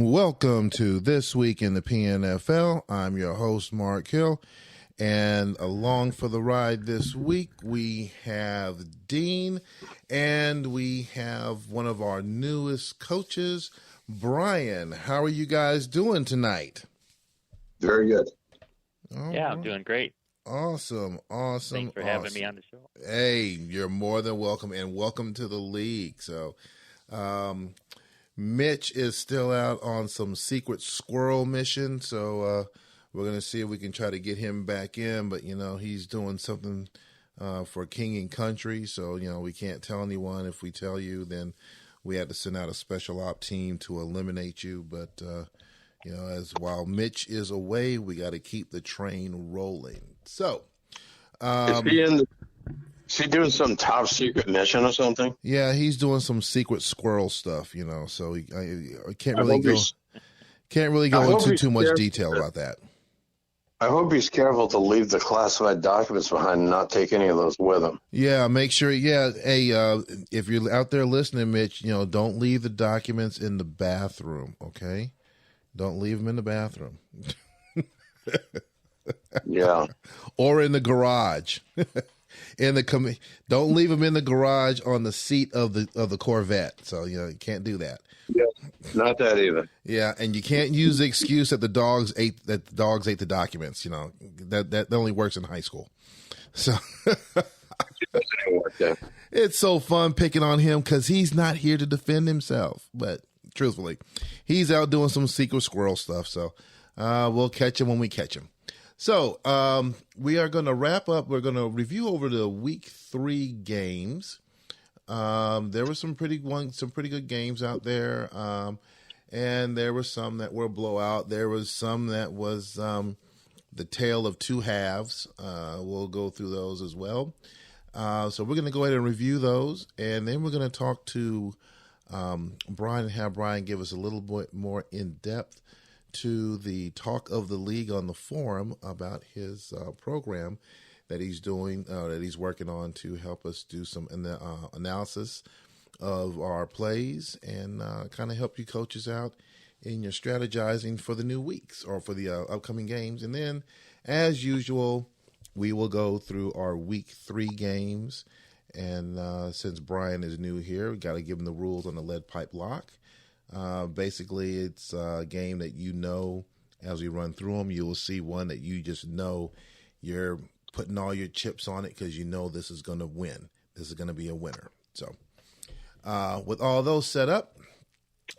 Welcome to This Week in the PNFL. I'm your host, Mark Hill, and along for the ride this week, we have Dean, and we have one of our newest coaches, Brian. How are you guys doing tonight? Very good. I'm doing great. Awesome. Thanks for having me on the show. Hey, you're more than welcome, and welcome to the league. So, Mitch is still out on some secret squirrel mission, so we're going to see if we can try to get him back in. But, he's doing something for King and Country, so, we can't tell anyone. If we tell you, then we had to send out a special op team to eliminate you. But, as while Mitch is away, we got to keep the train rolling. So, is he doing some top secret mission or something? Yeah, he's doing some secret squirrel stuff, so I can't really go into too much detail about that. I hope he's careful to leave the classified documents behind and not take any of those with him. Yeah, make sure. Yeah, hey, if you're out there listening, Mitch, don't leave the documents in the bathroom. Okay, don't leave them in the bathroom. Yeah, or in the garage. Don't leave them in the garage on the seat of the Corvette. So you can't do that. Yeah, not that either. Yeah, and you can't use the excuse that the dogs ate the documents. That only works in high school. So it's so fun picking on him because he's not here to defend himself. But truthfully, he's out doing some secret squirrel stuff. So we'll catch him when we catch him. So we are going to wrap up. We're going to review over the week 3 games. There were some pretty good games out there, and there were some that were a blowout. There was some that was the tale of two halves. We'll go through those as well. So we're going to go ahead and review those, and then we're going to talk to Brian and have Brian give us a little bit more in depth to the talk of the league on the forum about his program that he's doing, that he's working on to help us do some analysis of our plays and kind of help you coaches out in your strategizing for the new weeks or for the upcoming games. And then, as usual, we will go through our week 3 games. And since Brian is new here, we got to give him the rules on the lead pipe lock. Basically, it's a game that as we run through them, you will see one that you just know you're putting all your chips on it because this is going to win. This is going to be a winner. So with all those set up,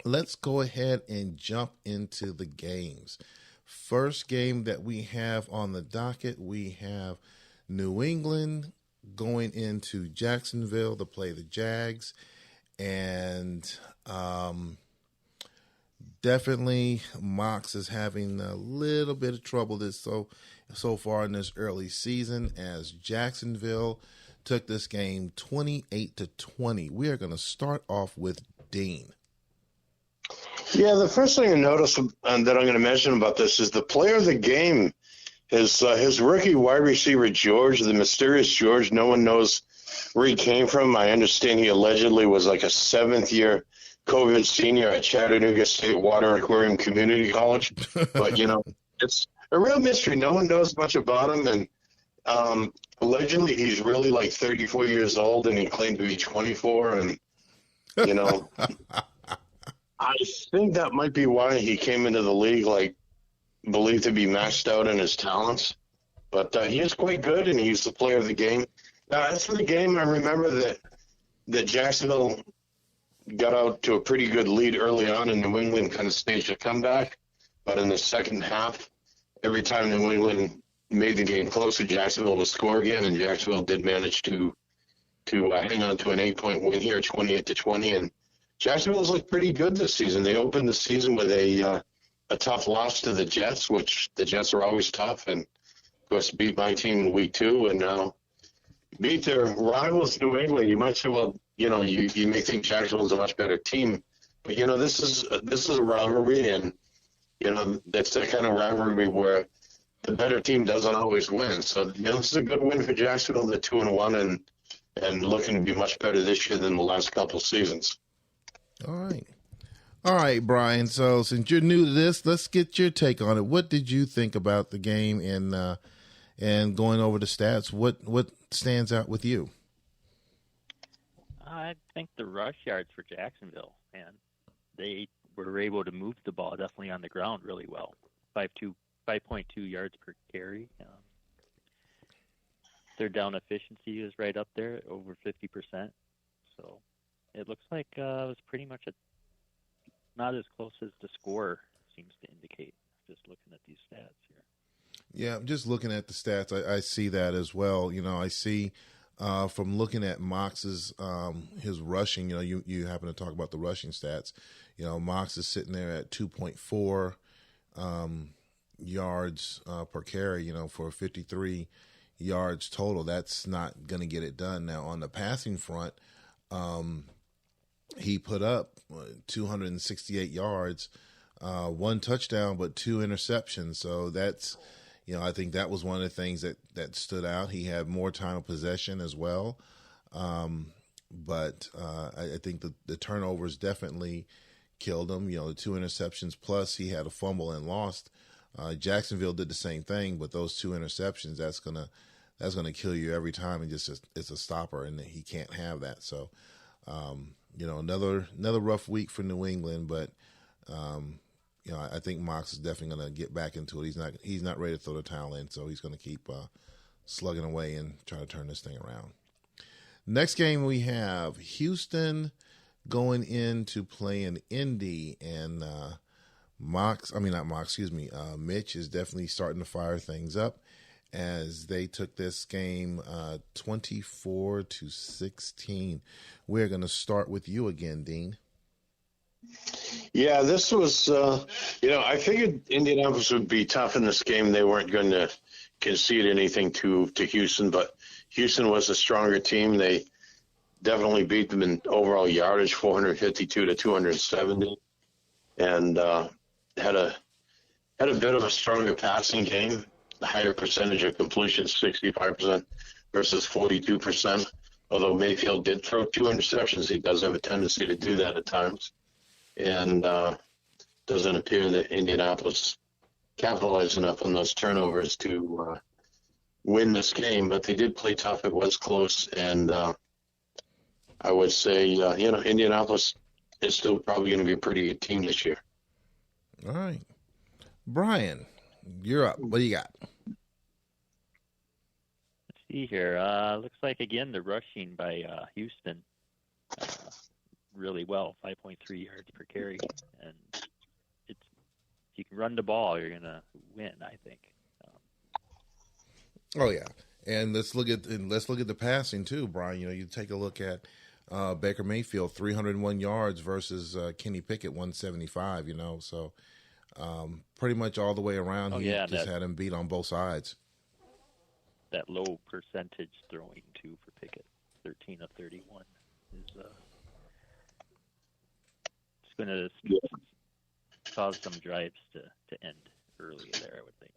let's go ahead and jump into the games. First game that we have on the docket, we have New England going into Jacksonville to play the Jags. And definitely, Mox is having a little bit of trouble so far in this early season as Jacksonville took this game 28-20. We are going to start off with Dean. Yeah, the first thing I noticed that I'm going to mention about this is the player of the game is his rookie wide receiver, George, the mysterious George. No one knows where he came from. I understand he allegedly was like a 7th-year COVID senior at Chattanooga State Water Aquarium Community College. But, it's a real mystery. No one knows much about him. And allegedly he's really like 34 years old, and he claimed to be 24. And, I think that might be why he came into the league, believed to be maxed out in his talents. But he is quite good, and he's the player of the game. Now, as for the game, I remember that Jacksonville got out to a pretty good lead early on, and New England kind of staged a comeback. But in the second half, every time New England made the game closer, Jacksonville would score again, and Jacksonville did manage to hang on to an 8-point win here, 28-20. And Jacksonville's looked pretty good this season. They opened the season with a tough loss to the Jets, which the Jets are always tough, and of course beat my team in week 2, and now beat their rivals, New England. You might say, well, you may think Jacksonville's a much better team, but this is a rivalry, and that's the kind of rivalry where the better team doesn't always win. So this is a good win for Jacksonville. They're 2-1 and looking to be much better this year than the last couple seasons. All right. All right, Brian. So since you're new to this, let's get your take on it. What did you think about the game and going over the stats? What stands out with you? I think the rush yards for Jacksonville, man, they were able to move the ball definitely on the ground really well. 5.2 yards per carry. Their down efficiency is right up there, over 50%. So it looks like it was pretty much not as close as the score seems to indicate, just looking at these stats here. Yeah, just looking at the stats, I see that as well. I see from looking at Mox's his rushing. You happen to talk about the rushing stats. Mox is sitting there at 2.4 yards per carry. For 53 yards total. That's not going to get it done. Now on the passing front, he put up 268 yards, one touchdown, but 2 interceptions. So that's, I think that was one of the things that stood out. He had more time of possession as well. But I think the turnovers definitely killed him. The 2 interceptions, plus he had a fumble and lost. Jacksonville did the same thing, but those 2 interceptions, that's gonna kill you every time. And it's a stopper, and he can't have that. So, another rough week for New England, but I think Mox is definitely going to get back into it. He's not ready to throw the towel in, so he's going to keep slugging away and try to turn this thing around. Next game we have Houston going into playing Indy, and Mitch is definitely starting to fire things up as they took this game 24-16. We're going to start with you again, Dean. Yeah, this was, I figured Indianapolis would be tough in this game. They weren't going to concede anything to Houston, but Houston was a stronger team. They definitely beat them in overall yardage, 452 to 270, and had a bit of a stronger passing game. The higher percentage of completion, 65% versus 42%. Although Mayfield did throw 2 interceptions, he does have a tendency to do that at times. And doesn't appear that Indianapolis capitalized enough on those turnovers to win this game. But they did play tough. It was close. And I would say, Indianapolis is still probably going to be a pretty good team this year. All right. Brian, you're up. What do you got? Let's see here. Looks like, again, the rushing by Houston really well, 5.3 yards per carry. And if you can run the ball, you're going to win, I think. Oh, yeah. And let's look at the passing, too, Brian. You take a look at Baker Mayfield, 301 yards versus Kenny Pickett, 175, So pretty much all the way around, he just had him beat on both sides. That low percentage throwing, too, for Pickett, 13 of 31, is it's going to cause some drives to end early there, I would think.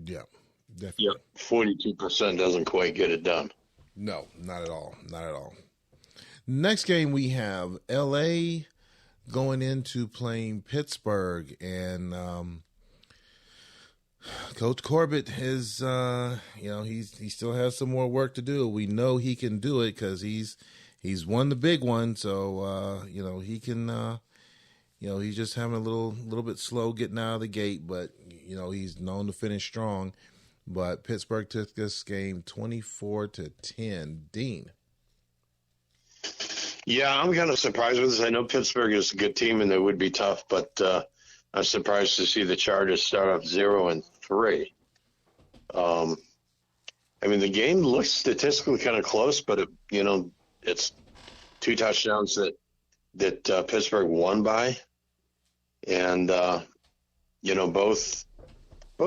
Yeah, definitely. Yep, 42% doesn't quite get it done. No, not at all. Not at all. Next game we have L.A. going into playing Pittsburgh, and Coach Corbett is, he still has some more work to do. We know he can do it because he's won the big one, so he can. He's just having a little bit slow getting out of the gate, but he's known to finish strong. But Pittsburgh took this game 24-10. Dean. Yeah, I'm kind of surprised with this. I know Pittsburgh is a good team and they would be tough, but I'm surprised to see the Chargers start off 0-3. The game looks statistically kind of close, but it's 2 touchdowns that Pittsburgh won by, and both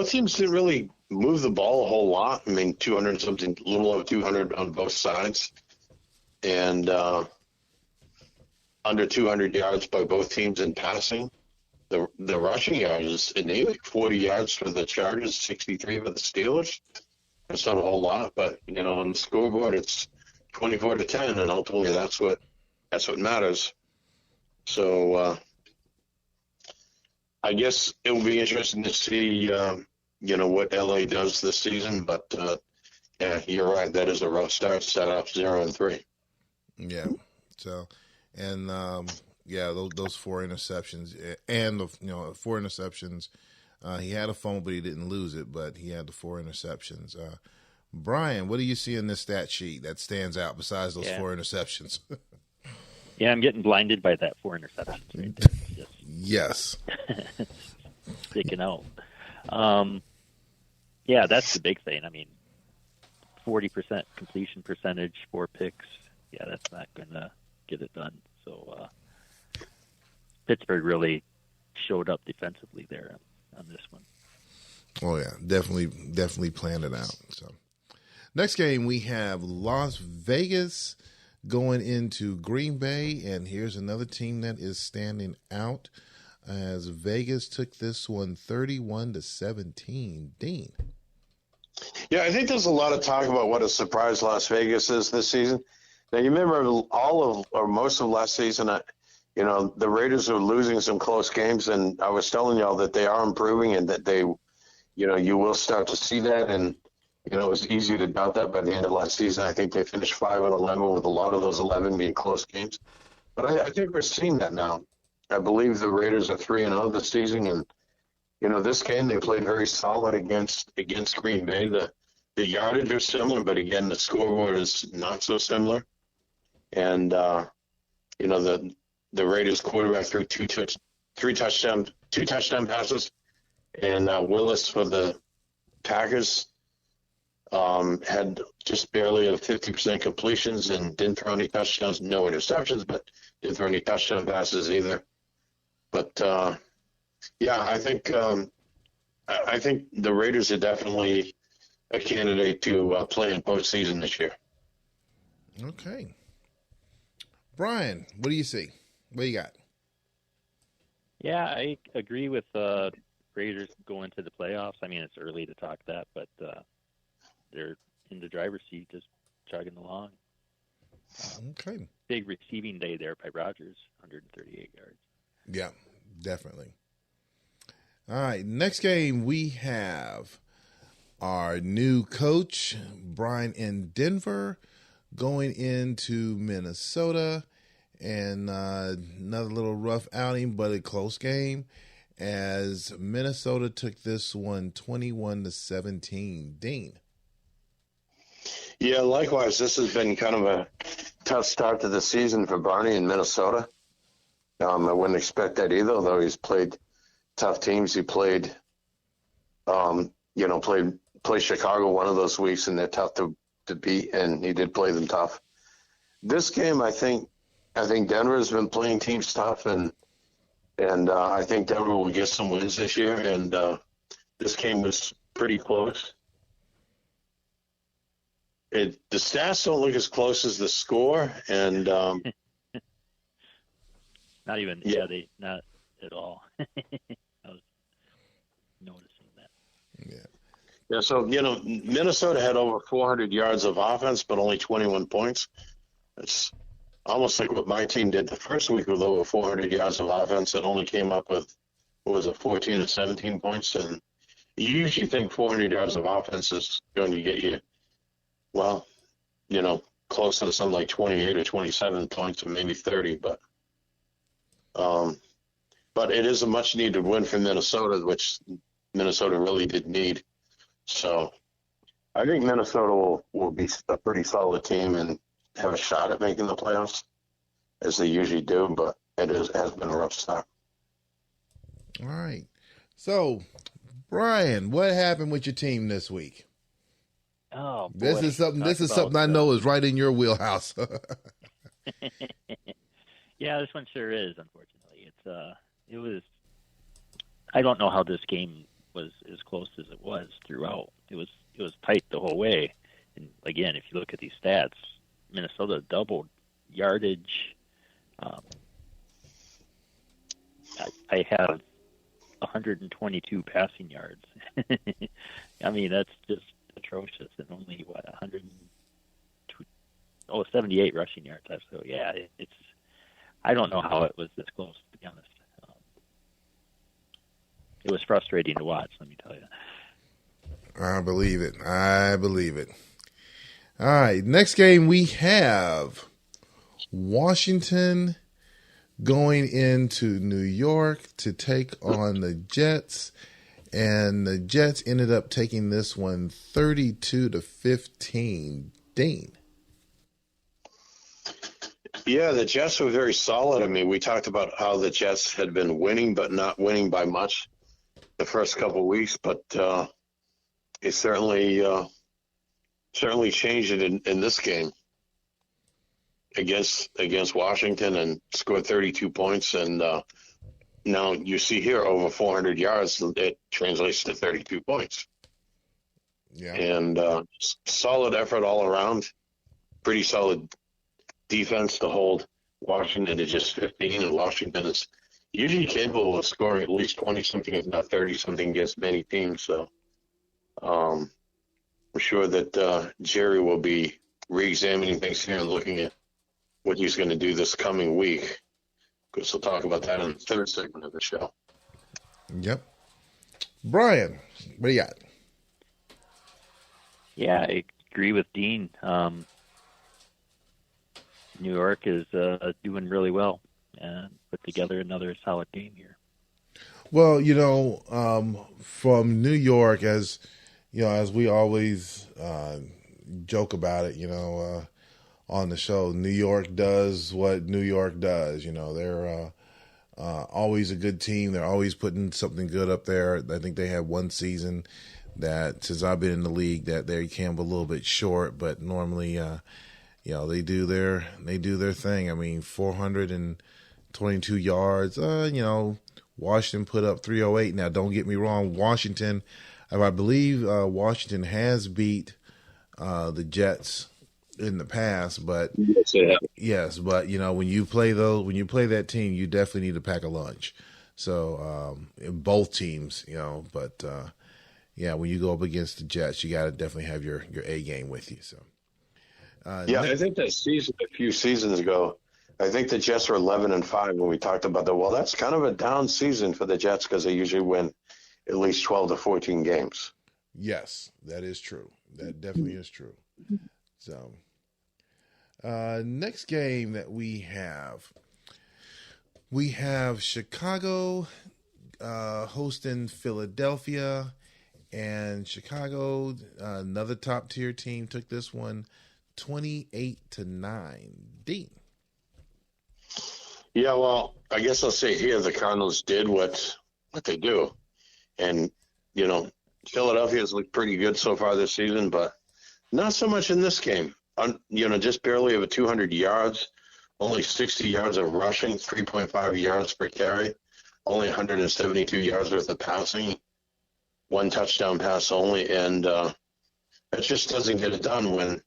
teams didn't really move the ball a whole lot. 200 something, a little over 200 on both sides, and under 200 yards by both teams in passing. The rushing yards is innately 40 yards for the Chargers, 63 for the Steelers. That's not a whole lot, but on the scoreboard it's 24-10, and ultimately that's what matters. So I guess it will be interesting to see, what LA does this season. But yeah, you're right. That is a rough start. Start off 0-3. Yeah. So, and yeah, those four interceptions and the 4 interceptions. He had a fumble, but he didn't lose it. But he had the 4 interceptions. Brian, what do you see in this stat sheet that stands out besides those 4 interceptions? Yeah, I'm getting blinded by that 4 interceptions right there. Just Yes. sticking out. Yeah, that's the big thing. I mean, 40% completion percentage, 4 picks. Yeah, that's not going to get it done. So Pittsburgh really showed up defensively there on this one. Oh yeah, definitely planned it out. So next game we have Las Vegas going into Green Bay, and here's another team that is standing out as Vegas took this one 31-17. Dean. Yeah, I think there's a lot of talk about what a surprise Las Vegas is this season. Now, you remember most of last season, the Raiders were losing some close games, and I was telling y'all that they are improving and that they, you will start to see that. And, it was easy to doubt that by the end of last season. I think they finished 5-11 with a lot of those 11 being close games. But I think we're seeing that now. I believe the Raiders are 3-0 this season, and this game they played very solid against Green Bay. The yardage are similar, but again, the scoreboard is not so similar. And the Raiders quarterback threw two touchdown passes, and Willis for the Packers had just barely a 50% completions and didn't throw any touchdowns, no interceptions, but didn't throw any touchdown passes either. But yeah, I think the Raiders are definitely a candidate to play in postseason this year. Okay. Brian, what do you see? What do you got? Yeah, I agree with Raiders going to the playoffs. I mean, it's early to talk that, but they're in the driver's seat, just chugging along. Okay. Big receiving day there by Rodgers, 138 yards. Yeah, definitely. All right, next game we have our new coach, Brian in Denver, going into Minnesota, and another little rough outing, but a close game as Minnesota took this one 21-17. Dean. Yeah, likewise, this has been kind of a tough start to the season for Barney in Minnesota. I wouldn't expect that either, though he's played tough teams. He played Chicago one of those weeks, and they're tough to beat, and he did play them tough. This game, I think Denver has been playing teams tough, and I think Denver will get some wins this year. And this game was pretty close. The stats don't look as close as the score, and not even. Yeah, they not at all. I was noticing that. Yeah. Yeah, so, Minnesota had over 400 yards of offense, but only 21 points. It's almost like what my team did the first week with over 400 yards of offense. It only came up with, 14 or 17 points. And you usually think 400 yards of offense is going to get you, well, closer to something like 28 or 27 points or maybe 30. But it is a much-needed win for Minnesota, which Minnesota really did need. So I think Minnesota will be a pretty solid team and have a shot at making the playoffs, as they usually do, but has been a rough start. All right. So, Brian, what happened with your team this week? Oh, boy. This is something I know is right in your wheelhouse. Yeah, this one sure is, unfortunately. It was I don't know how this game was as close as it was throughout. It was tight the whole way. And again, if you look at these stats, Minnesota doubled yardage. I have 122 passing yards. I mean, that's just atrocious. And only 78 rushing yards. So yeah, it's. I don't know how it was this close, to be honest. it was frustrating to watch. Let me tell you. I believe it. All right, next game we have Washington going into New York to take on the Jets, and the Jets ended up taking this one 32-15. Dean. Yeah, the Jets were very solid. I mean, we talked about how the Jets had been winning, but not winning by much the first couple of weeks. But it certainly changed it in this game against Washington and scored 32 points. And now you see here over 400 yards. It translates to 32 points. Yeah. And solid effort all around. Pretty solid defense to hold Washington to just 15, and Washington is usually capable of scoring at least 20-something, if not 30-something, against many teams. So I'm sure that Jerry will be re-examining things here and looking at what he's going to do this coming week, because we'll talk about that in the third segment of the show. Yep. Brian, what do you got? Yeah, I agree with Dean. New York is doing really well and put together another solid game here. Well, from New York, as we always joke about it, on the show, New York does what New York does. They're always a good team. They're always putting something good up there. I think they had one season that, since I've been in the league, that they came a little bit short, but normally, they do their thing. I mean, 422 yards. Washington put up 308. Now, don't get me wrong. Washington, I believe Washington has beat the Jets in the past, but yes, but when you play that team, you definitely need to pack a lunch. So in both teams, but when you go up against the Jets, you got to definitely have your A game with you. So. I think that season a few seasons ago, I think the Jets were 11-5 when we talked about that. Well, that's kind of a down season for the Jets because they usually win at least 12 to 14 games. Yes, that is true. That definitely is true. So, next game that we have Chicago hosting Philadelphia, and Chicago, another top tier team, took this one 28-9. Dean. Yeah, well, I guess I'll say here the Cardinals did what they do. And, Philadelphia's looked pretty good so far this season, but not so much in this game. Just barely over 200 yards, only 60 yards of rushing, 3.5 yards per carry, only 172 yards worth of passing, one touchdown pass only. And it just doesn't get it done when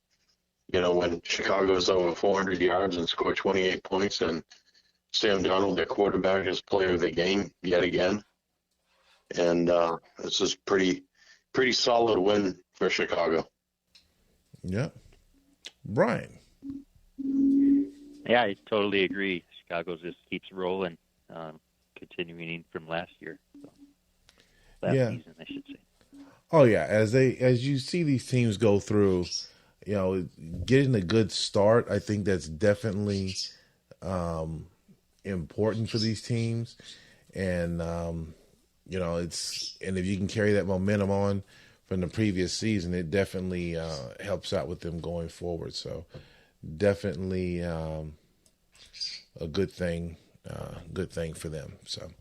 Chicago's over 400 yards and scored 28 points, and Sam Darnold, their quarterback, is player of the game yet again. And this is pretty solid win for Chicago. Yeah. Brian. Yeah, I totally agree. Chicago just keeps rolling, continuing from last year. Last season, I should say. Oh yeah, as you see these teams go through, getting a good start, I think that's definitely important for these teams, and and if you can carry that momentum on from the previous season, it definitely helps out with them going forward. So definitely a good thing for them. So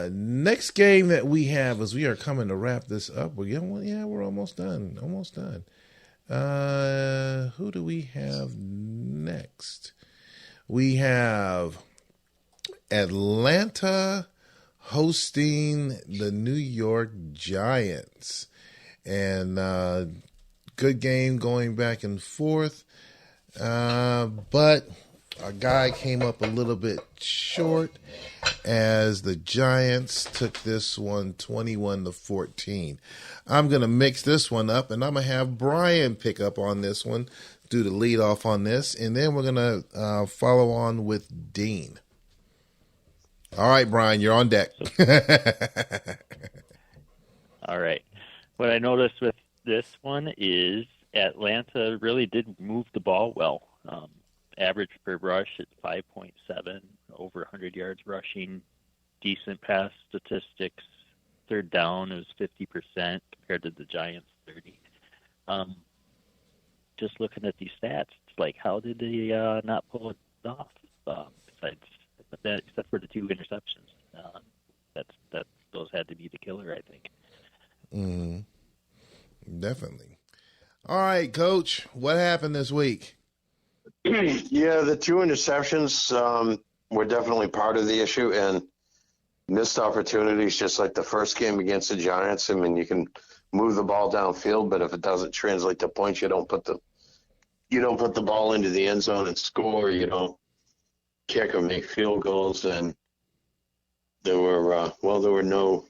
next game that we have, as we are coming to wrap this up, we're almost done. Who do we have next? We have Atlanta hosting the New York Giants, and good game going back and forth, but our guy came up a little bit short as the Giants took this one 21-14. I'm going to mix this one up, and I'm going to have Brian pick up on this one, do the lead off on this, and then we're going to follow on with Dean. All right, Brian, you're on deck. All right. What I noticed with this one is Atlanta really did move the ball well. Average per rush at 5.7, over 100 yards rushing, decent pass statistics. Third down is 50% compared to the Giants' 30. Just looking at these stats, it's like, how did they not pull it off? Besides that, except for the 2 interceptions, those had to be the killer, I think. Definitely. All right, Coach, what happened this week? Yeah, the 2 interceptions were definitely part of the issue, and missed opportunities, just like the first game against the Giants. I mean, you can move the ball downfield, but if it doesn't translate to points, you don't put the ball into the end zone and score. You don't kick or make field goals, and there were no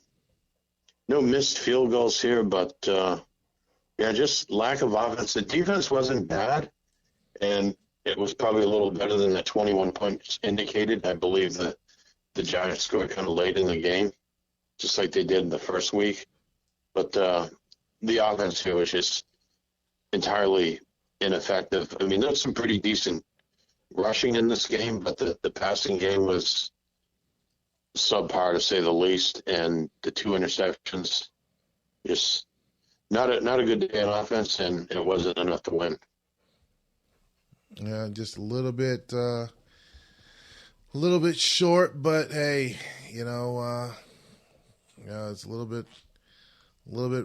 missed field goals here, but just lack of offense. The defense wasn't bad, and it was probably a little better than the 21 points indicated. I believe that the Giants scored kind of late in the game, just like they did in the first week. But the offense here was just entirely ineffective. I mean, there's some pretty decent rushing in this game, but the passing game was subpar, to say the least. And the 2 interceptions, just not a good day on offense, and it wasn't enough to win. Yeah, just a little bit short, but hey, it's a little bit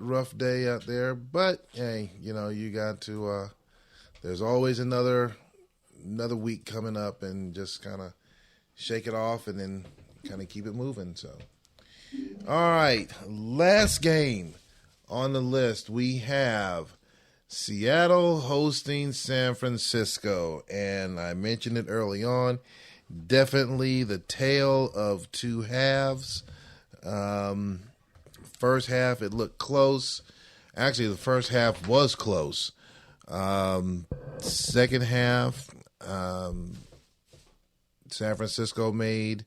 rough day out there. But hey, you got to. There's always another week coming up, and just kind of shake it off, and then kind of keep it moving. So, all right, last game on the list, we have Seattle hosting San Francisco, and I mentioned it early on. Definitely the tale of 2 halves. First half, it looked close. Actually, the first half was close. Second half, San Francisco made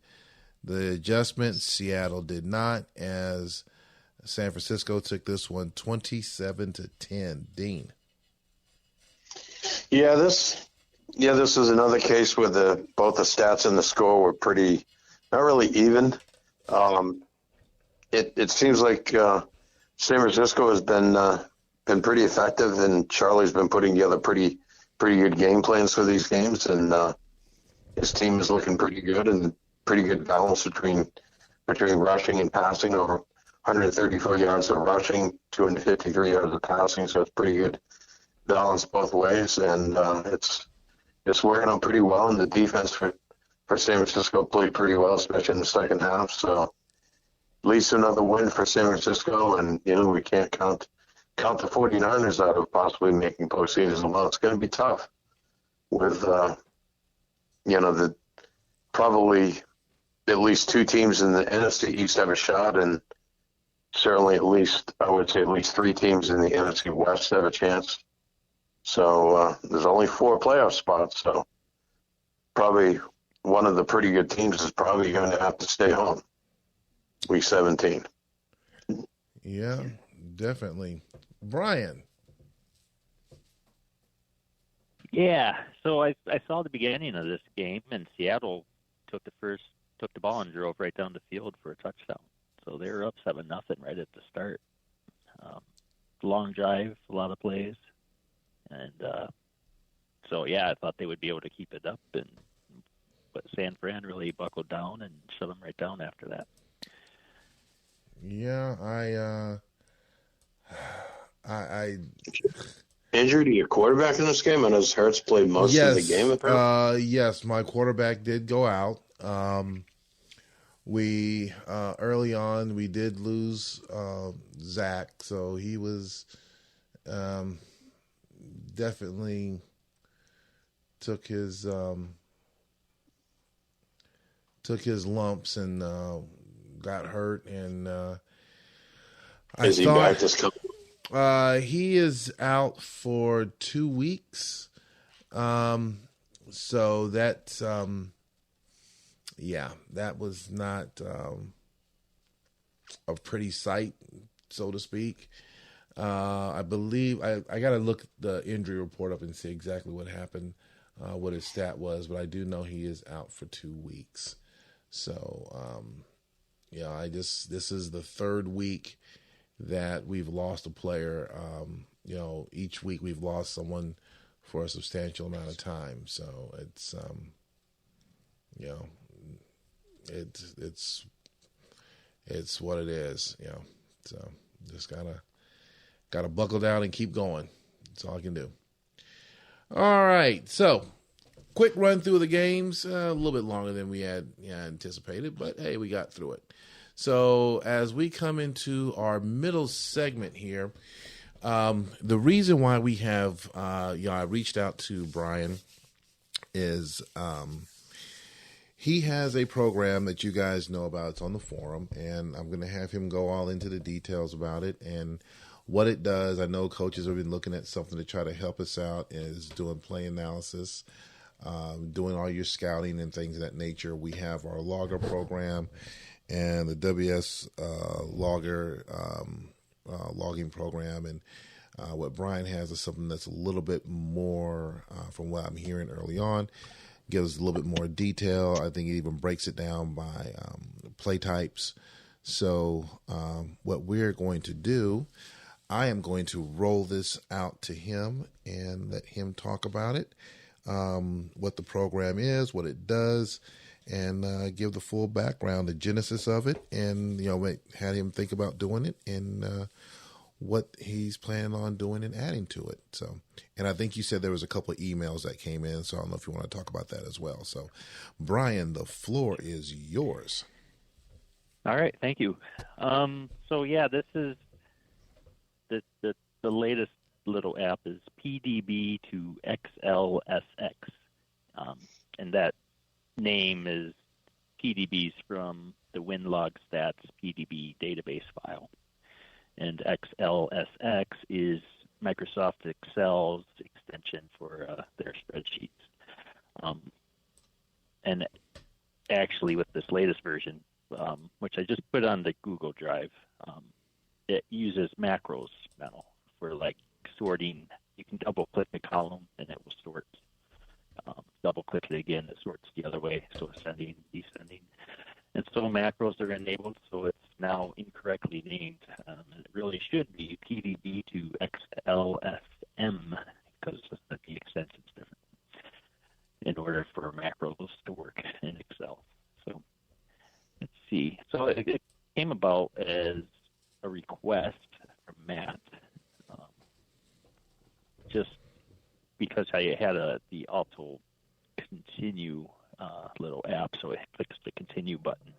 the adjustment. Seattle did not, as San Francisco took this one 27-10. Dean. Yeah, this is another case where both the stats and the score were pretty, not really even. It seems like San Francisco has been pretty effective, and Charlie's been putting together pretty good game plans for these games, and his team is looking pretty good, and pretty good balance between rushing and passing. Over 134 yards of rushing, 253 yards of passing, so it's pretty good balance both ways, and it's working out pretty well. And the defense for San Francisco played pretty well, especially in the second half. So at least another win for San Francisco, and we can't count the 49ers out of possibly making postseason. Well, it's going to be tough with the probably at least 2 teams in the NFC East have a shot, and certainly I would say at least 3 teams in the NFC West have a chance. So there's only 4 playoff spots, so probably one of the pretty good teams is probably going to have to stay home week 17. Yeah, definitely. Brian. Yeah, so I saw the beginning of this game, and Seattle took the ball and drove right down the field for a touchdown. So they were up 7-0 right at the start. Long drive, a lot of plays, and I thought they would be able to keep it up, but San Fran really buckled down and shut them right down after that. Yeah, I Injury to your quarterback in this game? I know Hurts played most of the game, apparently. Yes, my quarterback did go out. We early on we did lose Zach, so he was definitely took his lumps and got hurt, and Is he back this couple? He is out for 2 weeks. So that's yeah, that was not a pretty sight, so to speak. I believe I got to look the injury report up and see exactly what happened, what his stat was, but I do know he is out for 2 weeks. So, this is the third week that we've lost a player. Each week we've lost someone for a substantial amount of time. So it's, it's what it is. So just gotta buckle down and keep going. That's all I can do. All right, so quick run through the games. A little bit longer than we had anticipated, but hey, we got through it. So as we come into our middle segment here, the reason why we have, I reached out to Brian is he has a program that you guys know about. It's on the forum, and I'm going to have him go all into the details about it and what it does. I know coaches have been looking at something to try to help us out, is doing play analysis, doing all your scouting and things of that nature. We have our logger program and the WS logger logging program. And what Brian has is something that's a little bit more, from what I'm hearing early on, gives a little bit more detail. I think it even breaks it down by play types. So what we're going to do, I am going to roll this out to him and let him talk about it, what the program is, what it does, and give the full background, the genesis of it, and had him think about doing it and what he's planning on doing and adding to it. So, and I think you said there was a couple of emails that came in, so I don't know if you want to talk about that as well. So, Brian, the floor is yours. All right, thank you. This is the latest little app is PDB to XLSX, and that name is PDBs from the WinLog Stats PDB database file, and XLSX is Microsoft Excel's extension for their spreadsheets. And actually, with this latest version, which I just put on the Google Drive, it uses macros now for like sorting. You can double click the column and it will sort. Double click it again, it sorts the other way, so ascending, descending. And so macros are enabled, so it's now incorrectly named. It really should be PDB to XLSM because the extension's different in order for macros to work in Excel. So let's see. So it came about as a request from Matt, just because I had the auto continue little app, so it clicks the continue button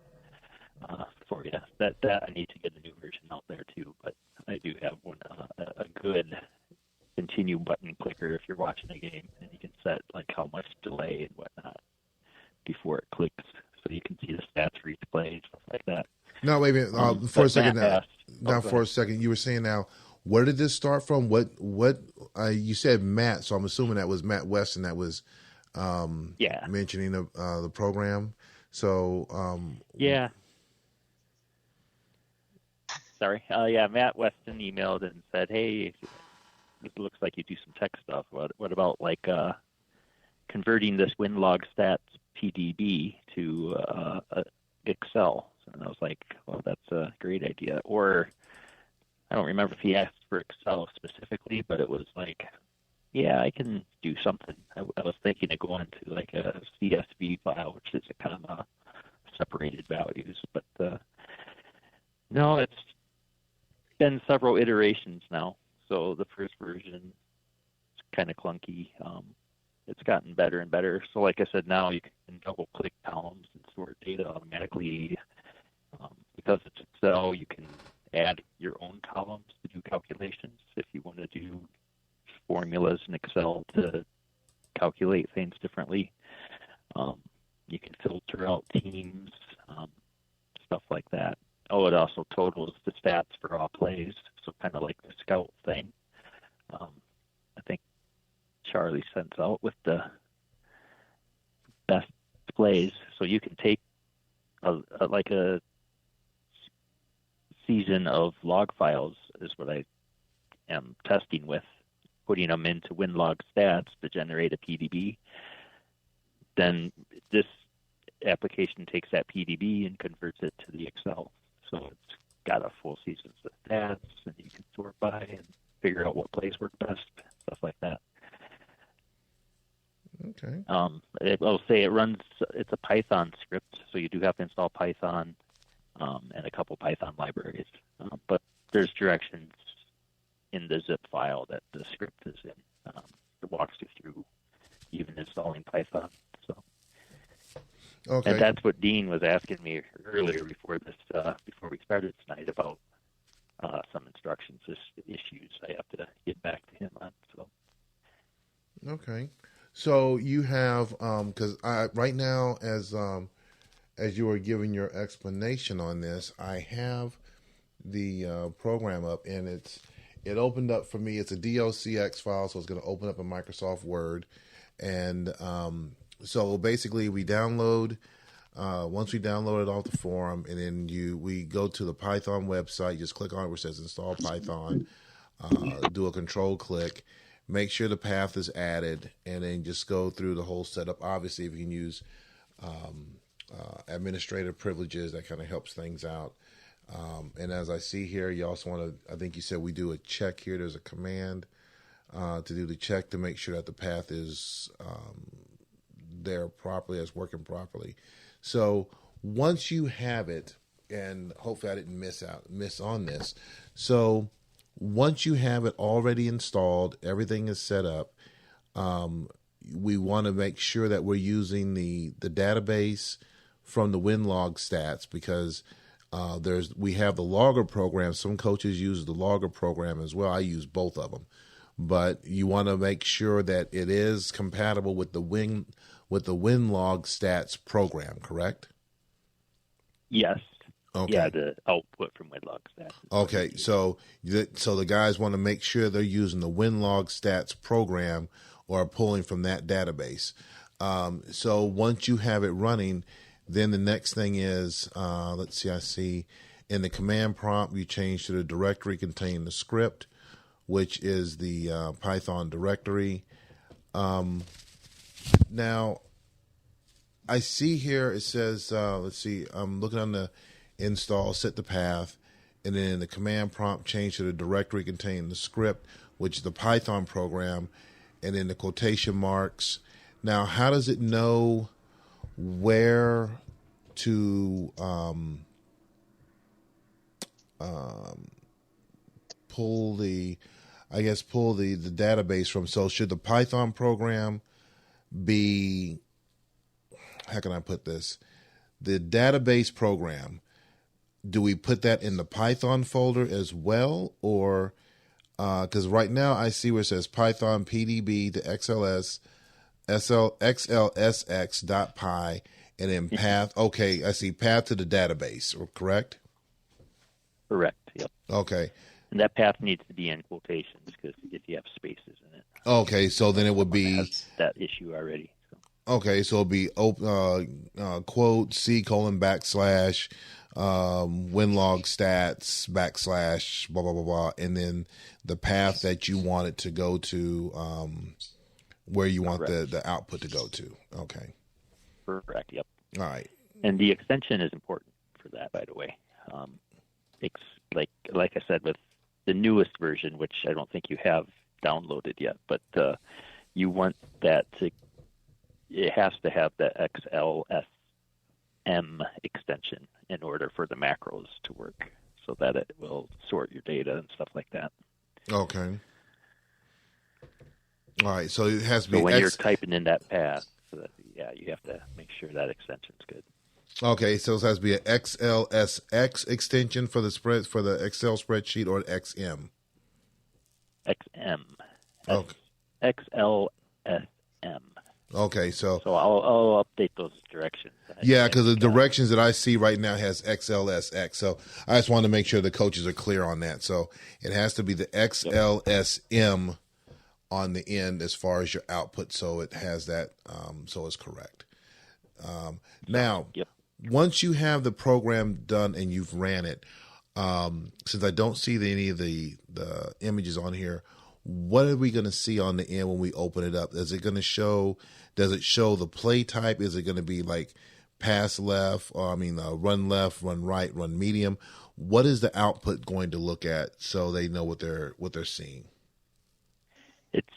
for you. That I need to get a new version out there too, but I do have one, a good continue button clicker if you're watching a game, and you can set like how much delay and whatnot before it clicks, so you can see the stats for each play, stuff like that. No, wait a minute. For a second now. For a second, you were saying now, where did this start from? What you said, Matt? So I'm assuming that was Matt Weston that was mentioning the program. So yeah. Sorry. Matt Weston emailed and said, "Hey, it looks like you do some tech stuff. What about like converting this WinLog Stats PDB to Excel?" And I was like, "Well, that's a great idea." Or I don't remember if he asked for Excel specifically, but it was like, yeah, I can do something. I was thinking of going to like a CSV file, which is a kind of separated values. But no, it's been several iterations now. So the first version is kind of clunky. It's gotten better and better. So like I said, now you can double-click columns and sort data automatically. Because it's Excel, you can add your own columns to do calculations if you want to do formulas in Excel to calculate things differently. You can filter out teams, stuff like that. Oh, it also totals the stats for all plays, so kind of like the scout thing. I think Charlie sends out with the best plays, so you can take like a season of log files is what I am testing with, putting them into WinLog stats to generate a PDB. Then this application takes that PDB and converts it to the Excel. So it's got a full season's of stats, and you can sort by and figure out what plays work best, stuff like that. Okay. I'll say it's a Python script, so you do have to install Python and a couple Python libraries. But there's directions in the zip file that the script is in. It walks you through even installing Python. So, Okay. and that's what Dean was asking me earlier before we started tonight about some instructions issues I have to get back to him on. So. Okay. So you have because right now as you were giving your explanation on this, I have the program up, and it opened up for me. It's a docx file, so it's going to open up in Microsoft Word, and so basically we download. Once we download it off the forum, and then we go to the Python website. Just click on it where it says install Python. Do a control click. Make sure the path is added, and then just go through the whole setup. Obviously, if you can use administrative privileges, that kind of helps things out. And as I see here, you also want to, I think you said we do a check here. There's a command to do the check to make sure that the path is there properly, it's working properly. So once you have it, and hopefully I didn't miss on this. So once you have it already installed, everything is set up. We want to make sure that we're using the database from the WinLog stats, because we have the logger program. Some coaches use the logger program as well. I use both of them, but you want to make sure that it is compatible with the WinLog stats program. Correct? Yes. Okay. Yeah, the output from WinLog stats. Okay, so the guys want to make sure they're using the WinLog stats program or pulling from that database. So once you have it running, then the next thing is, let's see, I see in the command prompt, you change to the directory containing the script, which is the Python directory. Now, I see here it says, let's see, I'm looking on the install, set the path, and then in the command prompt, change to the directory containing the script, which is the Python program, and then the quotation marks. Now, how does it know where to pull the database from? So should the Python program be, how can I put this? The database program, do we put that in the Python folder as well? Or, because right now I see where it says Python PDB to xlsx.py, and then path. Okay, I see path to the database, correct? Correct, yep. Okay. And that path needs to be in quotations, because if you have spaces in it. Okay, so then it would be has that issue already. So. Okay, so it'll be quote C:\\\, WinLog stats / blah blah blah blah, and then the path that you want it to go to, where you want the output to go to. Okay. Correct. Yep. All right. And the extension is important for that, by the way. It's like I said, with the newest version, which I don't think you have downloaded yet, but you want that to. It has to have the XLSM extension in order for the macros to work, so that it will sort your data and stuff like that. Okay. All right. So it has to be. So when you're typing in that path, you have to make sure that extension's good. Okay, so it has to be an XLSX extension for the Excel spreadsheet, or XM. XM. Okay. XLSM. Okay, so I'll update those directions. Yeah, because the directions that I see right now has XLSX. So I just want to make sure the coaches are clear on that. So it has to be the XLSM on the end as far as your output. So it has that. So it's correct. Now, Yep. once you have the program done and you've ran it, since I don't see any of the images on here, what are we going to see on the end when we open it up? Is it going to show? Does it show the play type? Is it going to be like pass left, or run left, run right, run medium? What is the output going to look at so they know what they're seeing? It's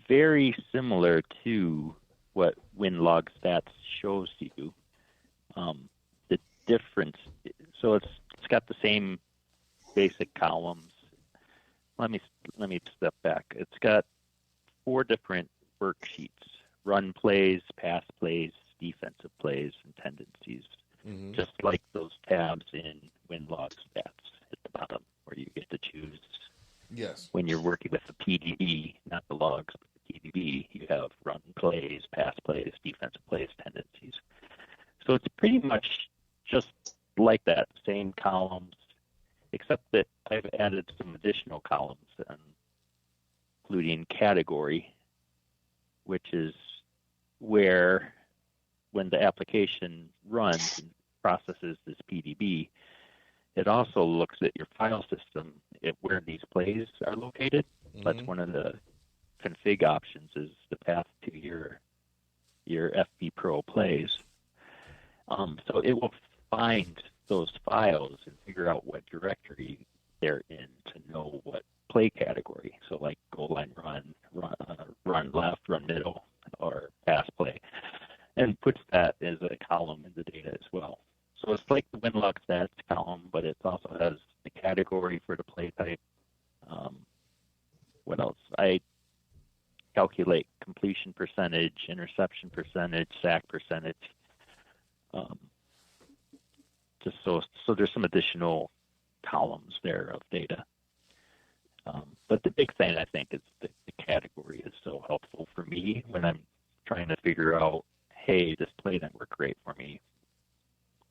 very similar to what WinLog Stats shows you. The difference, so it's got the same basic columns. Let me step back. It's got 4 different worksheets: run plays, pass plays, defensive plays, and tendencies. Mm-hmm. Just like those tabs in WinLog Stats at the bottom, where you get to choose. Yes. When you're working with the PDB, not the logs, but the PDB, you have run plays, pass plays, defensive plays, tendencies. So it's pretty much just like that, same columns, except that I've added some additional columns, including category, which is where when the application runs and processes this PDB, it also looks at your file system at where these plays are located. Mm-hmm. That's one of the config options, is the path to your FB Pro plays. So it will find those files and figure out what directory they're in to know what play category. So like goal line run left, run middle, or pass play, and puts that as a column in the data as well. So it's like the WinLog Stats column, but it also has the category for the play type. What else? I calculate completion percentage, interception percentage, sack percentage. Just so there's some additional columns there of data. But the big thing, I think, is the category is so helpful for me when I'm trying to figure out, hey, this play didn't work great for me.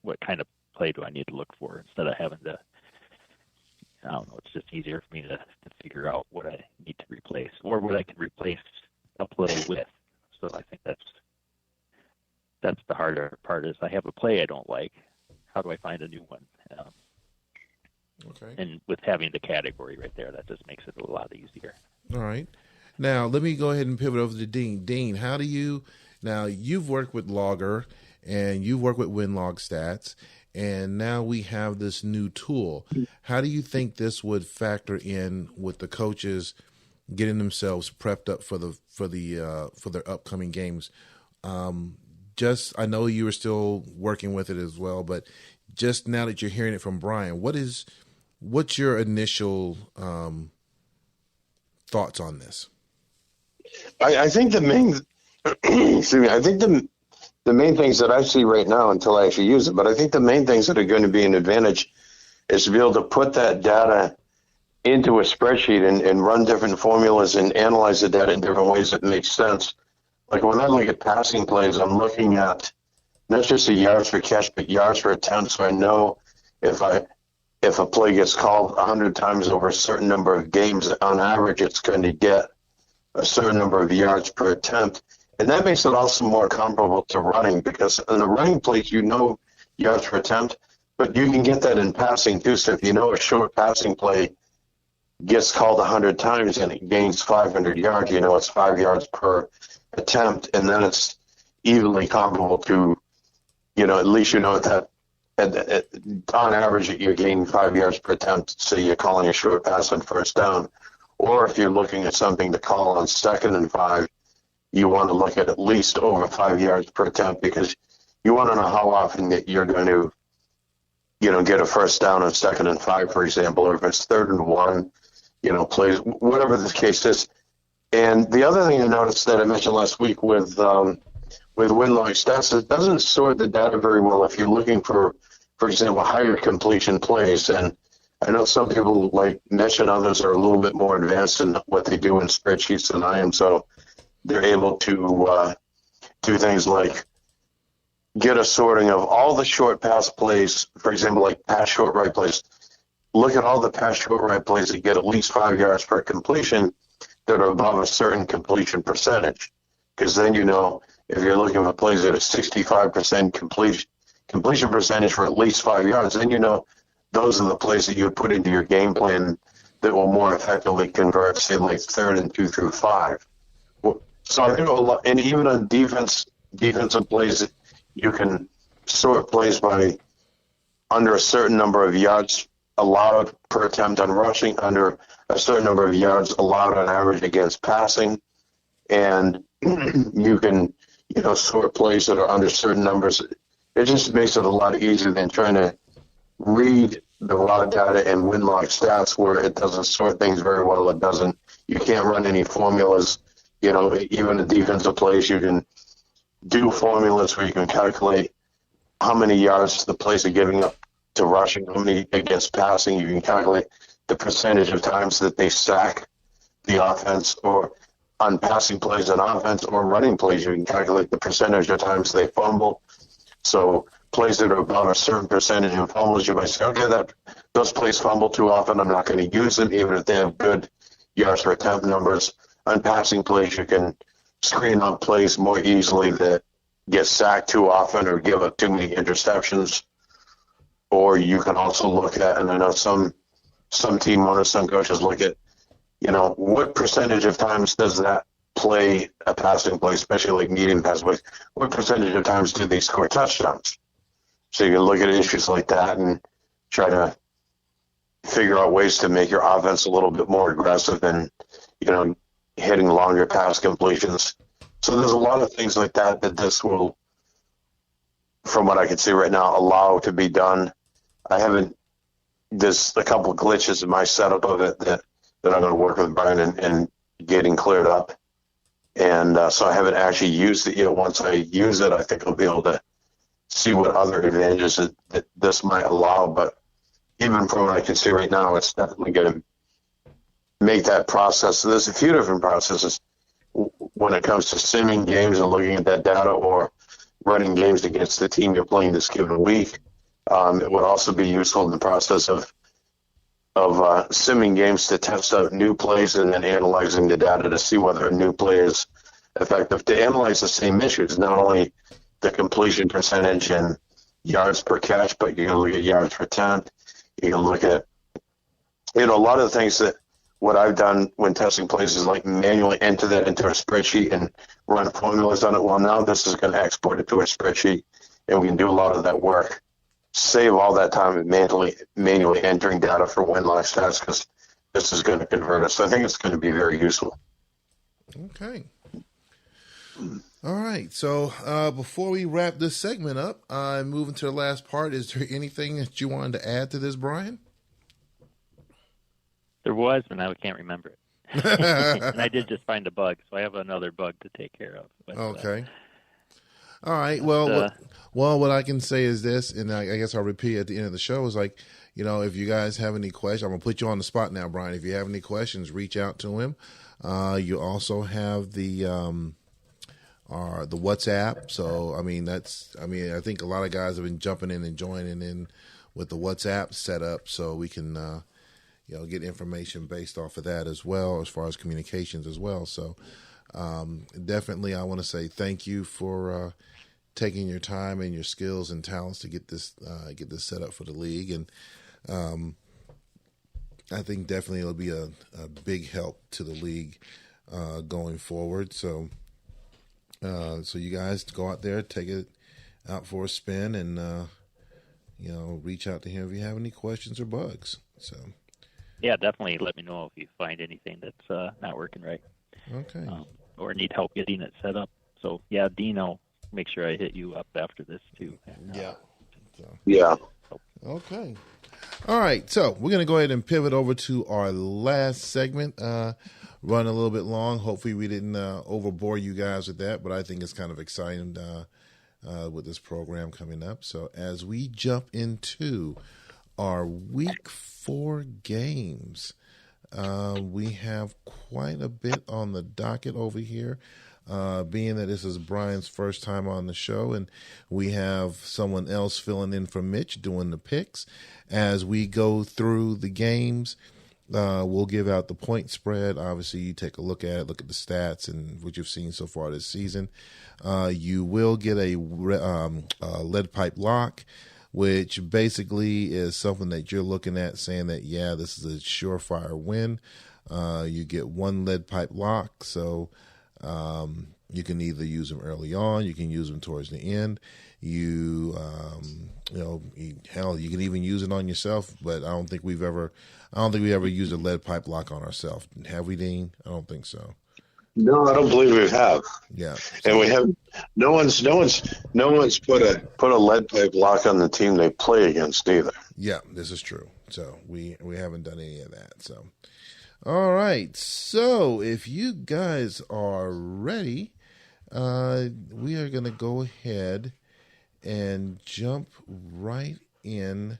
What kind of play do I need to look for, instead of having to, I don't know, it's just easier for me to figure out what I need to replace or what I can replace a play with. So I think that's the harder part, is I have a play I don't like. How do I find a new one? Okay. And with having the category right there, that just makes it a lot easier. All right. Now, let me go ahead and pivot over to Dean. Dean, now you've worked with Logger and you've worked with WinLog Stats, and now we have this new tool. How do you think this would factor in with the coaches getting themselves prepped up for their upcoming games? I know you were still working with it as well, but just now that you're hearing it from Brian, what's your initial thoughts on this? I think the main the main things that I see right now, until I actually use it, but I think the main things that are going to be an advantage is to be able to put that data into a spreadsheet and run different formulas and analyze the data in different ways that make sense. Like when I look at passing plays, I'm looking at not just the yards per catch, but yards per attempt, so I know if a play gets called 100 times over a certain number of games, on average, it's going to get a certain number of yards per attempt. And that makes it also more comparable to running, because in the running plays, you know yards per attempt, but you can get that in passing too. So if you know a short passing play gets called 100 times and it gains 500 yards, you know it's 5 yards per attempt, and then it's evenly comparable to, at least you know that on average you're gaining 5 yards per attempt, so you're calling a short pass on first down. Or if you're looking at something to call on 2nd and 5, you want to look at least over 5 yards per attempt, because you want to know how often that you're going to, get a first down on 2nd and 5, for example, or if it's 3rd and 1, plays, whatever the case is. And the other thing I noticed that I mentioned last week with WinLog Stats, it doesn't sort the data very well if you're looking for example, higher completion plays. And I know some people, like Mitch and others, are a little bit more advanced in what they do in spreadsheets than I am, so they're able to do things like get a sorting of all the short pass plays, for example, like pass short right plays. Look at all the pass short right plays that get at least 5 yards per completion that are above a certain completion percentage, because then if you're looking for plays that are 65% completion, completion percentage for at least 5 yards, then you know those are the plays that you would put into your game plan that will more effectively convert, say, like 3rd and 2 through 5. So I think a lot, and even on defensive plays, you can sort plays by under a certain number of yards allowed per attempt on rushing, under a certain number of yards allowed on average against passing, and you can, sort plays that are under certain numbers. It just makes it a lot easier than trying to read the raw data and win-log stats where it doesn't sort things very well. You can't run any formulas. Even the defensive plays, you can do formulas where you can calculate how many yards the plays are giving up to rushing, how many against passing. You can calculate the percentage of times that they sack the offense, or on passing plays on offense, or running plays, you can calculate the percentage of times they fumble. So plays that are about a certain percentage of fumbles, you might say, okay, those plays fumble too often, I'm not going to use them, even if they have good yards per attempt numbers. On passing plays, you can screen out plays more easily that get sacked too often or give up too many interceptions. Or you can also look at, and I know some team owners, some coaches look at, what percentage of times does that play, a passing play, especially like medium passing plays, what percentage of times do they score touchdowns? So you can look at issues like that and try to figure out ways to make your offense a little bit more aggressive and, hitting longer pass completions. So there's a lot of things like that this will, from what I can see right now, allow to be done. There's a couple of glitches in my setup of it that I'm going to work with Brian and getting cleared up. And so I haven't actually used it yet. Once I use it, I think I'll be able to see what other advantages that this might allow. But even from what I can see right now, it's definitely going to make that process. So there's a few different processes when it comes to simming games and looking at that data, or running games against the team you're playing this given week. It would also be useful in the process of simming games to test out new plays and then analyzing the data to see whether a new play is effective, to analyze the same issues, not only the completion percentage and yards per catch, but you can look at yards per attempt. You can look at, a lot of the things that what I've done when testing plays is like manually enter that into a spreadsheet and run formulas on it. Well, now this is going to export it to a spreadsheet, and we can do a lot of that work. Save all that time of manually entering data for win-loss stats, because this is going to convert us. So I think it's going to be very useful. Okay. All right. So before we wrap this segment up, moving to the last part, is there anything that you wanted to add to this, Brian? There was, and I can't remember it. And I did just find a bug, so I have another bug to take care of. But, okay. All right. Well, what I can say is this, and I guess I'll repeat at the end of the show, is like, if you guys have any questions, I'm going to put you on the spot now, Brian. If you have any questions, reach out to him. You also have the WhatsApp. So, I think a lot of guys have been jumping in and joining in with the WhatsApp setup, so we can, get information based off of that as well, as far as communications as well. So, definitely, I want to say thank you for taking your time and your skills and talents to get this set up for the league, and I think definitely it'll be a big help to the league going forward. So you guys go out there, take it out for a spin, and reach out to him if you have any questions or bugs. So. Yeah, definitely let me know if you find anything that's not working right. Okay. Or need help getting it set up. So, yeah, Dean, I'll make sure I hit you up after this, too. And, yeah. Okay. All right. So we're going to go ahead and pivot over to our last segment. Run a little bit long. Hopefully we didn't overbore you guys with that, but I think it's kind of exciting with this program coming up. So as we jump into our week 4 games, we have quite a bit on the docket over here, being that this is Brian's first time on the show, and we have someone else filling in for Mitch doing the picks as we go through the games. We'll give out the point spread. Obviously, you take a look at it, look at the stats and what you've seen so far this season. You will get a lead pipe lock, which basically is something that you're looking at saying that, yeah, this is a surefire win. You get one lead pipe lock, so you can either use them early on, you can use them towards the end. Hell, you can even use it on yourself, but I don't think we ever used a lead pipe lock on ourselves. Have we, Dean? I don't think so. No, I don't believe we have. Yeah, and we have no one's put a lead pipe lock on the team they play against either. Yeah, this is true. So we haven't done any of that. So, all right. So if you guys are ready, we are going to go ahead and jump right in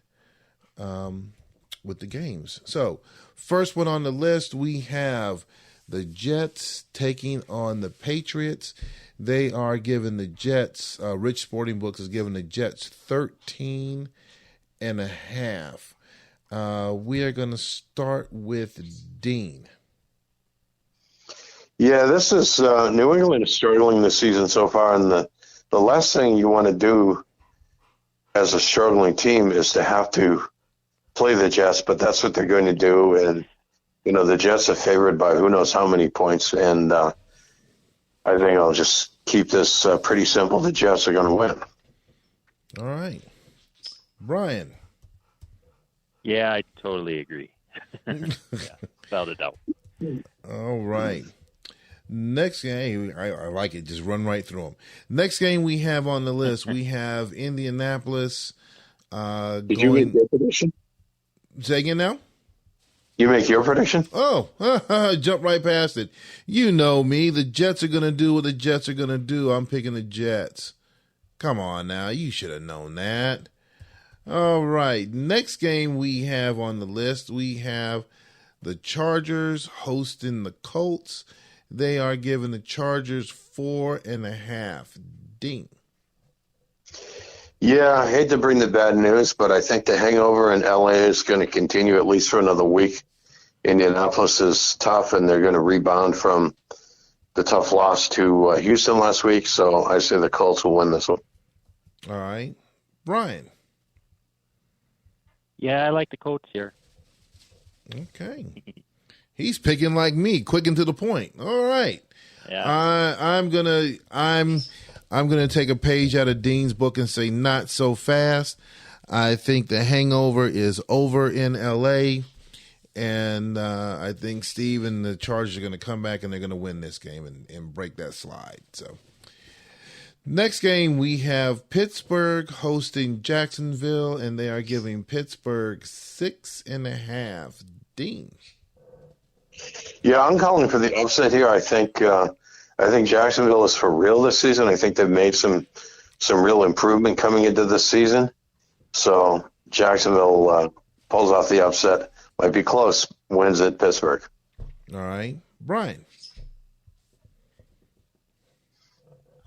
with the games. So first one on the list, we have the Jets taking on the Patriots. They are giving the Jets, Rich Sporting Books is giving the Jets 13.5. We are going to start with Dean. Yeah, this is New England is struggling this season so far, and the last thing you want to do as a struggling team is to have to play the Jets, but that's what they're going to do. And, the Jets are favored by who knows how many points. And I think I'll just keep this pretty simple. The Jets are going to win. All right. Brian. Yeah, I totally agree. Yeah, without a doubt. All right. Next game, I like it. Just run right through them. Next game we have on the list, we have Indianapolis. Did you make your prediction? Say again now? You make your prediction? Oh, jump right past it. You know me. The Jets are going to do what the Jets are going to do. I'm picking the Jets. Come on now. You should have known that. All right. Next game we have on the list, we have the Chargers hosting the Colts. They are giving the Chargers 4.5. Ding. Yeah, I hate to bring the bad news, but I think the hangover in LA is going to continue at least for another week. Indianapolis is tough, and they're going to rebound from the tough loss to Houston last week. So I say the Colts will win this one. All right. Brian. Yeah, I like the Colts here. Okay. He's picking like me, quick and to the point. All right. Yeah. I'm gonna take a page out of Dean's book and say not so fast. I think the hangover is over in LA, and I think Steve and the Chargers are gonna come back and they're gonna win this game and break that slide. So next game we have Pittsburgh hosting Jacksonville, and they are giving Pittsburgh 6.5. Dean. Yeah, I'm calling for the upset here. I think Jacksonville is for real this season. I think they've made some real improvement coming into this season. So Jacksonville pulls off the upset. Might be close. Wins at Pittsburgh. All right. Brian.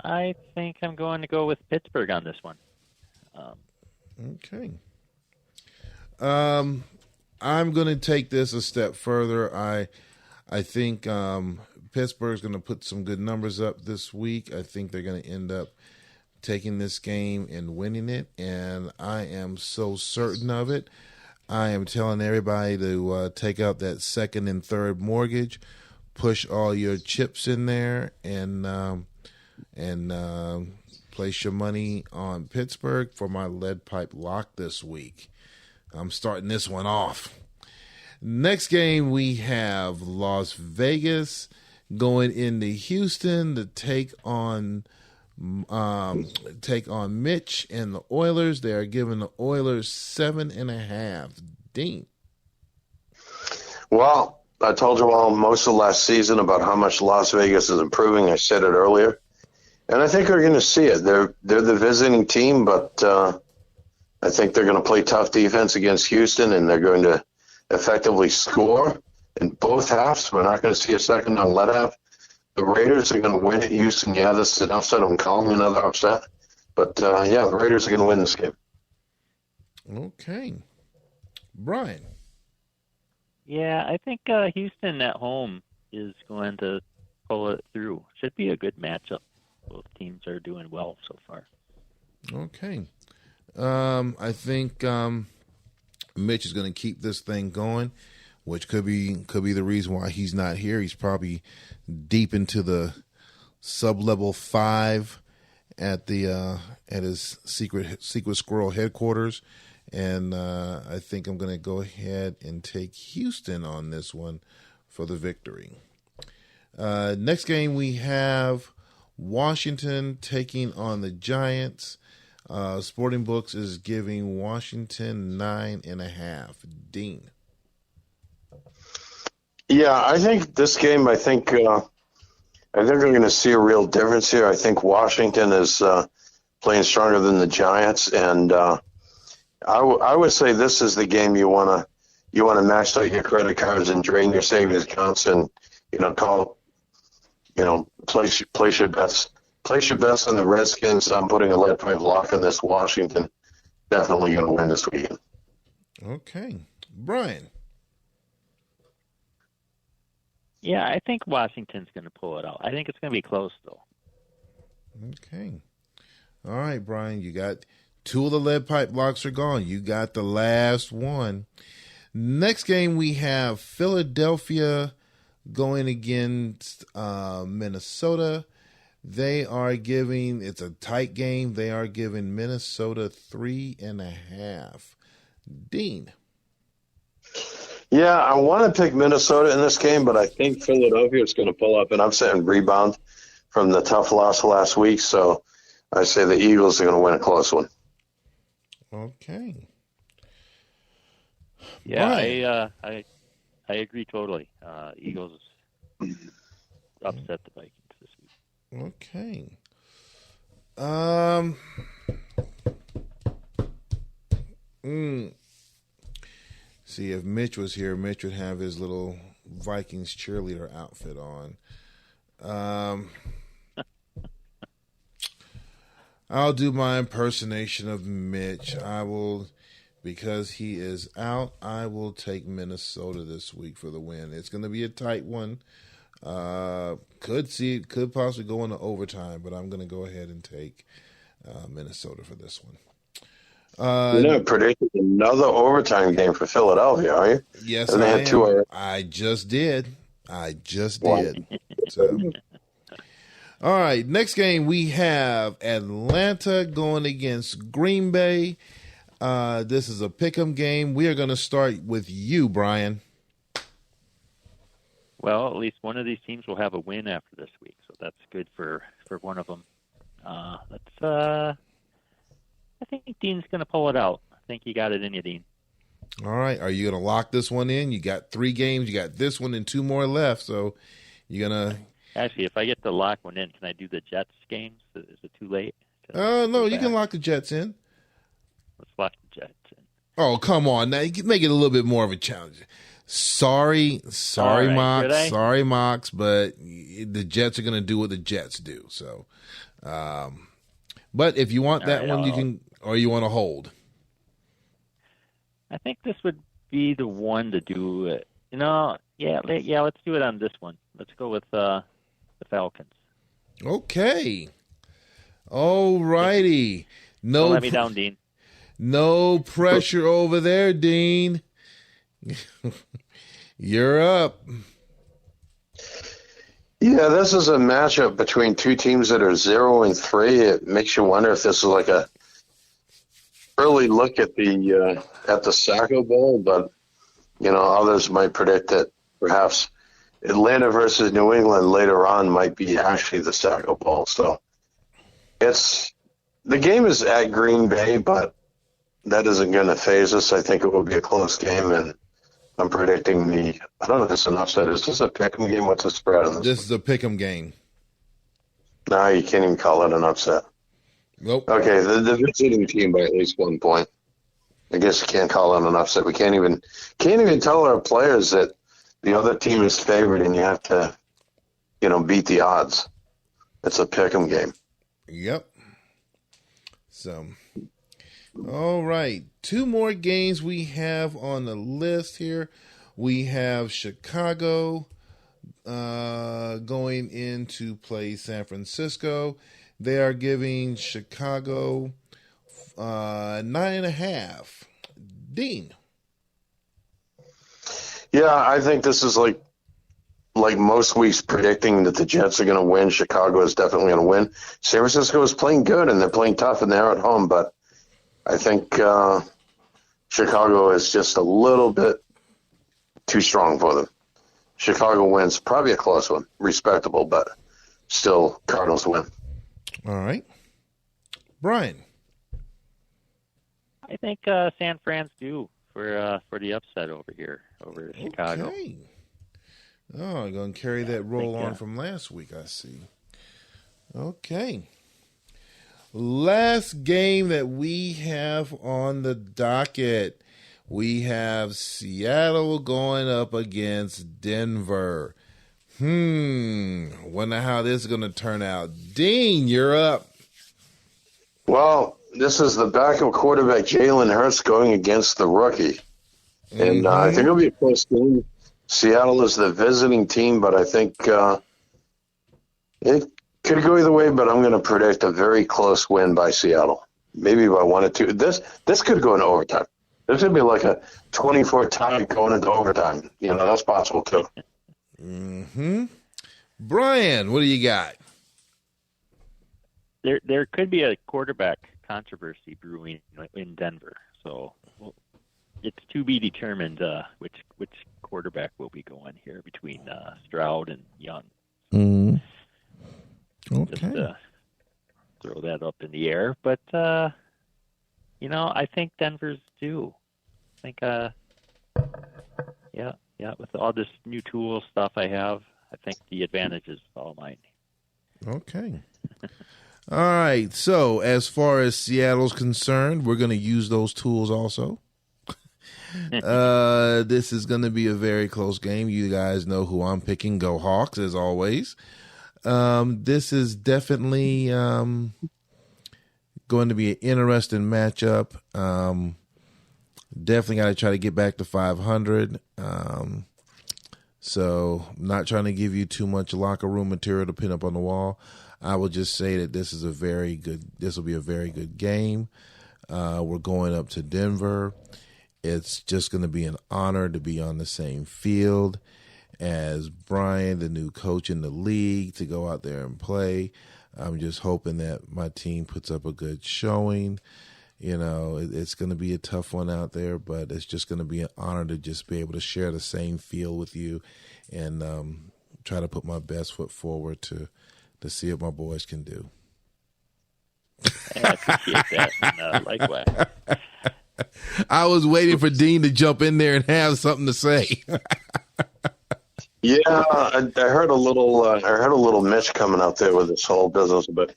I think I'm going to go with Pittsburgh on this one. Okay. I'm going to take this a step further. I think Pittsburgh's going to put some good numbers up this week. I think they're going to end up taking this game and winning it, and I am so certain of it. I am telling everybody to take out that second and third mortgage, push all your chips in there, and place your money on Pittsburgh for my lead pipe lock this week. I'm starting this one off. Next game, we have Las Vegas going into Houston to take on Mitch and the Oilers. They are giving the Oilers 7.5. Dean. Well, I told you all most of last season about how much Las Vegas is improving. I said it earlier, and I think we're going to see it. They're the visiting team, but I think they're going to play tough defense against Houston, and they're going to effectively score in both halves. We're not going to see a second on let half. The Raiders are going to win at Houston. Yeah, this is an upset. I'm calling another upset. But, yeah, the Raiders are going to win this game. Okay. Brian. Yeah, I think Houston at home is going to pull it through. Should be a good matchup. Both teams are doing well so far. Okay. I think Mitch is going to keep this thing going, which could be the reason why he's not here. He's probably deep into the sub-level 5 at the at his secret squirrel headquarters, and I think I'm going to go ahead and take Houston on this one for the victory. Next game we have Washington taking on the Giants. Sporting Books is giving Washington 9.5. Dean. Yeah, I think this game. I think we're going to see a real difference here. I think Washington is playing stronger than the Giants, and I would say this is the game you want to max out your credit cards and drain your savings accounts, and place your bets. Place your bets on the Redskins. I'm putting a lead pipe lock on this. Washington definitely going to win this weekend. Okay, Brian. Yeah, I think Washington's going to pull it out. I think it's going to be close, though. Okay. All right, Brian, you got 2 of the lead pipe locks are gone. You got the last one. Next game we have Philadelphia going against Minnesota. They are giving, it's a tight game. They are giving Minnesota 3.5. Dean. Yeah, I want to pick Minnesota in this game, but I think Philadelphia is going to pull up an upset and rebound from the tough loss last week. So I say the Eagles are going to win a close one. Okay. Yeah, I agree totally. Eagles upset the Vikings this week. Okay. See, if Mitch was here, Mitch would have his little Vikings cheerleader outfit on. I'll do my impersonation of Mitch. I will, because he is out, I will take Minnesota this week for the win. It's going to be a tight one. Could possibly go into overtime, but I'm going to go ahead and take Minnesota for this one. You're not predicting another overtime game for Philadelphia, are you? Yes, and I had am. 2 already. I just did. So, all right, next game we have Atlanta going against Green Bay. This is a pick'em game. We are going to start with you, Brian. Well, at least one of these teams will have a win after this week, so that's good for one of them. I think Dean's going to pull it out. I think you got it in you, Dean. All right. Are you going to lock this one in? You got 3 games. You got this one and 2 more left. So you're going to. Actually, if I get to lock one in, can I do the Jets games? Is it too late? No, you can lock the Jets in. Let's lock the Jets in. Oh, come on. Now you can make it a little bit more of a challenge. Sorry, right, Mox. Sorry, Mox, but the Jets are going to do what the Jets do. So, but if you want that one, you can, or you want to hold. I think this would be the one to do it. Yeah, let's do it on this one. Let's go with the Falcons. Okay. All righty. No, don't let me down, Dean. No pressure over there, Dean. You're up. Yeah, this is a matchup between 2 teams that are 0-3. It makes you wonder if this is like a early look at the Saco Bowl, but others might predict that perhaps Atlanta versus New England later on might be actually the Saco Bowl. So the game is at Green Bay, but that isn't going to phase us. I think it will be a close game, and I'm predicting I don't know if it's an upset. Is this a pick'em game? What's the spread on this? This is a pick'em game. No, you can't even call it an upset. Nope. Okay, the visiting team by at least 1 point. I guess you can't call it an upset. We can't even tell our players that the other team is favored, and you have to, beat the odds. It's a pick'em game. Yep. So, all right, 2 more games we have on the list here. We have Chicago going in to play San Francisco. They are giving Chicago 9.5. Dean. Yeah, I think this is like most weeks predicting that the Jets are going to win. Chicago is definitely going to win. San Francisco is playing good, and they're playing tough, and they're at home. But I think Chicago is just a little bit too strong for them. Chicago wins, probably a close one, respectable, but still Cardinals win. All right. Brian. I think San Fran's due for the upset over here, over Chicago. Okay. Oh, I'm going to carry that roll on from last week, I see. Okay. Last game that we have on the docket. We have Seattle going up against Denver. Wonder how this is going to turn out. Dean, you're up. Well, this is the backup quarterback, Jalen Hurts, going against the rookie. And I think it'll be a close game. Seattle is the visiting team, but I think it could go either way, but I'm going to predict a very close win by Seattle. Maybe by 1 or 2. This could go into overtime. This could be like a 24 tie going into overtime. That's possible too. Brian, what do you got? There could be a quarterback controversy brewing in Denver, so it's to be determined which quarterback will be going here between Stroud and Young. Okay. Just throw that up in the air, but I think Denver's due. I think with all this new tool stuff I have, I think the advantage is all mine. Okay. All right. So as far as Seattle's concerned, we're going to use those tools also. This is going to be a very close game. You guys know who I'm picking. Go Hawks, as always. This is definitely going to be an interesting matchup. Definitely got to try to get back to 500. So I'm not trying to give you too much locker room material to pin up on the wall. I will just say that this will be a very good game. We're going up to Denver. It's just going to be an honor to be on the same field as Brian, the new coach in the league, to go out there and play. I'm just hoping that my team puts up a good showing. It's going to be a tough one out there, but it's just going to be an honor to just be able to share the same field with you and try to put my best foot forward to see what my boys can do. I appreciate that. And, likewise. I was waiting for Dean to jump in there and have something to say. Yeah, I heard a little Mitch coming out there with this whole business, but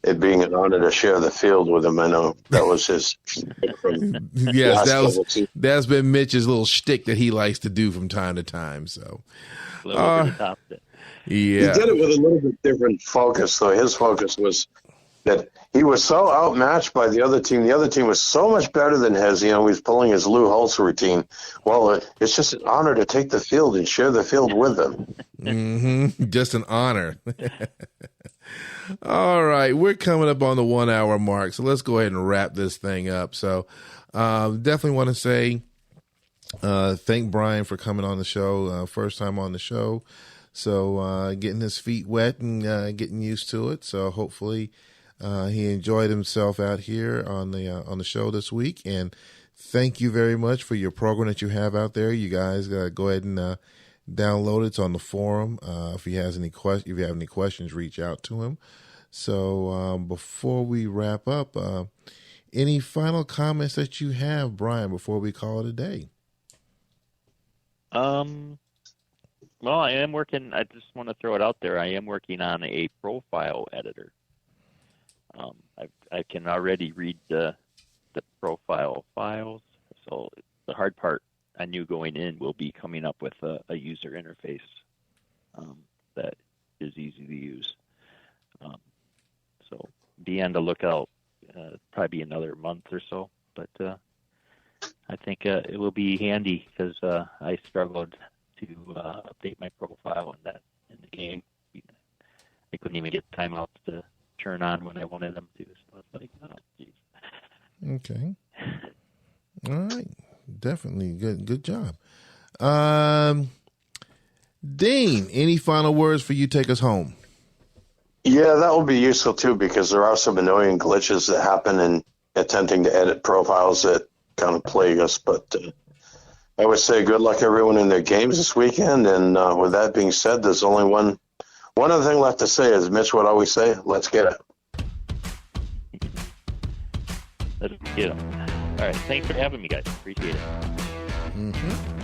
it being an honor to share the field with him. I know that was his. Yes, that's been Mitch's little shtick that he likes to do from time to time. So, yeah, he did it with a little bit different focus. Though his focus was that he was so outmatched by the other team. The other team was so much better than his. He was pulling his Lou Holtz routine. Well, it's just an honor to take the field and share the field with them. Just an honor. All right, we're coming up on the 1 hour mark, so let's go ahead and wrap this thing up. So definitely want to say thank Brian for coming on the show, first time on the show. So getting his feet wet and getting used to it. So hopefully he enjoyed himself out here on the show this week. And thank you very much for your program that you have out there. You guys go ahead and download it. It's on the forum. If he has any if you have any questions, reach out to him. So before we wrap up, any final comments that you have, Brian, before we call it a day? Well, I am working. I just want to throw it out there. I am working on a profile editor. I can already read the profile files. So the hard part I knew going in will be coming up with a user interface that is easy to use. So be on the lookout. Probably another month or so. But I think it will be handy because I struggled to update my profile in the game. I couldn't even get timeouts to turn on when I wanted them to. So it's like, oh, geez. Okay. All right. Definitely good job. Dean, any final words for you? Take us home. Yeah, that will be useful too, because there are some annoying glitches that happen in attempting to edit profiles that kind of plague us. But I would say good luck everyone in their games this weekend. And with that being said, there's only one other thing left to say. As Mitch would always say, let's get it. Let's get 'em. All right. Thanks for having me, guys. Appreciate it. Mm-hmm.